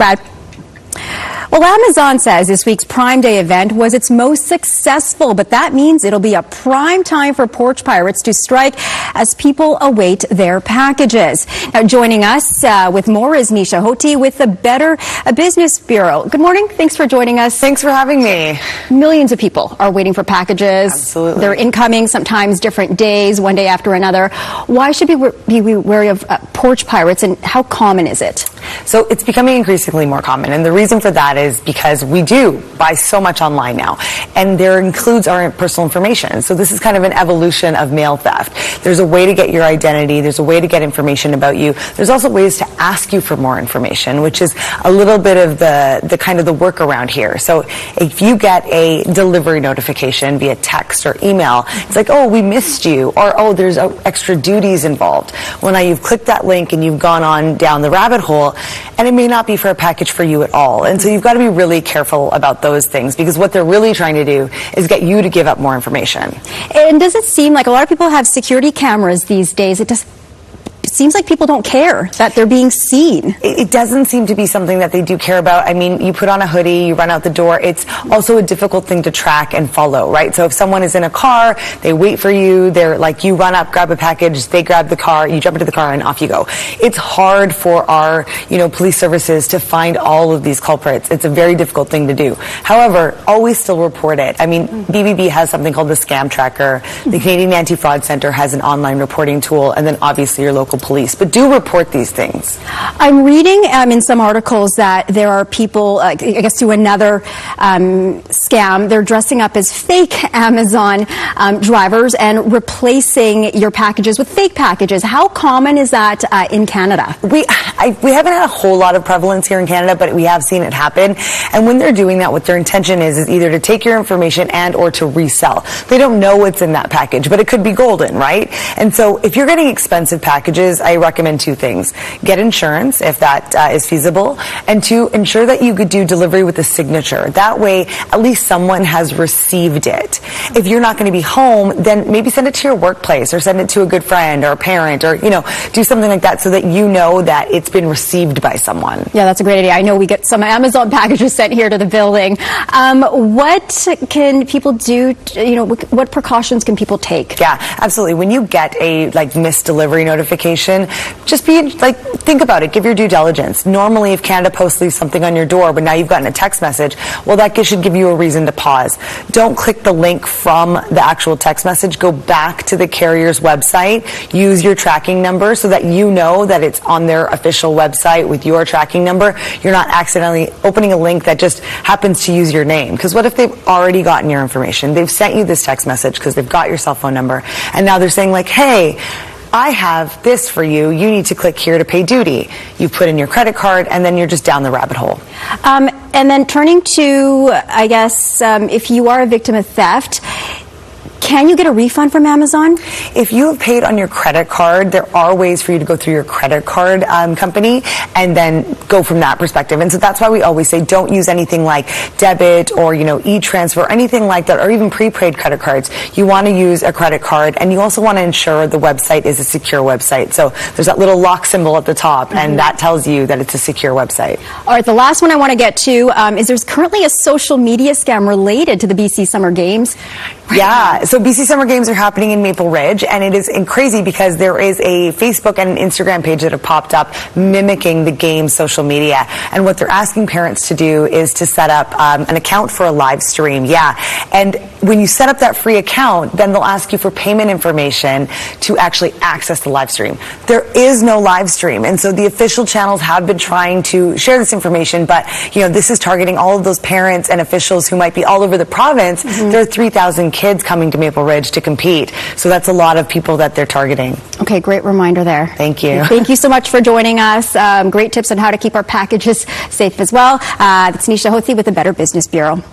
Brad. Well, Amazon says this week's Prime Day event was its most successful, but that means it'll be a prime time for porch pirates to strike as people await their packages. Now, joining us with more is Neesha Hothi with the Better Business Bureau. Good morning. Thanks for joining us. Thanks for having me. Millions of people are waiting for packages. Absolutely. They're incoming sometimes different days, one day after another. Why should we be wary of porch pirates, and how common is it? So it's becoming increasingly more common, and the reason for that is because we do buy so much online now, and there includes our personal information. So this is kind of an evolution of mail theft. There's a way to get your identity. There's a way to get information about you. There's also ways to ask you for more information, which is a little bit of the kind of the workaround here. So if you get a delivery notification via text or email, it's like, oh, we missed you, or oh, there's extra duties involved. Well, now you've clicked that link and you've gone on down the rabbit hole, and it may not be for a package for you at all. And so you've got to be really careful about those things, because what they're really trying to do is get you to give up more information. And does it seem like a lot of people have security cameras these days? It seems like people don't care that they're being seen. It doesn't seem to be something that they do care about. I mean, you put on a hoodie, you run out the door. It's also a difficult thing to track and follow, right? So if someone is in a car, they wait for you, they're like, you run up, grab a package, they grab the car, you jump into the car, and off you go. It's hard for our, police services to find all of these culprits. It's a very difficult thing to do. However, always still report it. I mean, BBB has something called the Scam Tracker. The Canadian Anti-Fraud Centre has an online reporting tool, and then obviously your local police, but do report these things. I'm reading in some articles that there are people, I guess through another scam, they're dressing up as fake Amazon drivers and replacing your packages with fake packages. How common is that in Canada? We haven't had a whole lot of prevalence here in Canada, but we have seen it happen. And when they're doing that, what their intention is either to take your information and or to resell. They don't know what's in that package, but it could be golden, right? And so if you're getting expensive packages, I recommend two things. Get insurance if that is feasible, and two, ensure that you could do delivery with a signature. That way, at least someone has received it. If you're not going to be home, then maybe send it to your workplace or send it to a good friend or a parent, or, do something like that so that you know that it's been received by someone. Yeah, that's a great idea. I know we get some Amazon packages sent here to the building. What can people do? What precautions can people take? Yeah, absolutely. When you get a missed delivery notification, just think about it. Give your due diligence. Normally, if Canada Post leaves something on your door, but now you've gotten a text message, well, that should give you a reason to pause. Don't click the link from the actual text message. Go back to the carrier's website. Use your tracking number so that you know that it's on their official website with your tracking number. You're not accidentally opening a link that just happens to use your name. Because what if they've already gotten your information? They've sent you this text message because they've got your cell phone number, and now they're saying hey, I have this for you. You need to click here to pay duty. You put in your credit card, and then you're just down the rabbit hole. And then turning to, I guess, if you are a victim of theft, can you get a refund from Amazon? If you have paid on your credit card, there are ways for you to go through your credit card company and then go from that perspective. And so that's why we always say don't use anything like debit or, e-transfer, anything like that, or even prepaid credit cards. You want to use a credit card, and you also want to ensure the website is a secure website. So there's that little lock symbol at the top, and that tells you that it's a secure website. All right, the last one I want to get to is there's currently a social media scam related to the BC Summer Games. Yeah, so BC Summer Games are happening in Maple Ridge, and it is crazy because there is a Facebook and an Instagram page that have popped up mimicking the game's social media. And what they're asking parents to do is to set up an account for a live stream. Yeah, and when you set up that free account, then they'll ask you for payment information to actually access the live stream. There is no live stream, and so the official channels have been trying to share this information, but this is targeting all of those parents and officials who might be all over the province. There are 3,000 kids coming to Maple Ridge to compete, so that's a lot of people that they're targeting. Okay, great reminder there. Thank you. Thank you so much for joining us. Great tips on how to keep our packages safe as well. That's Neesha Hothi with the Better Business Bureau.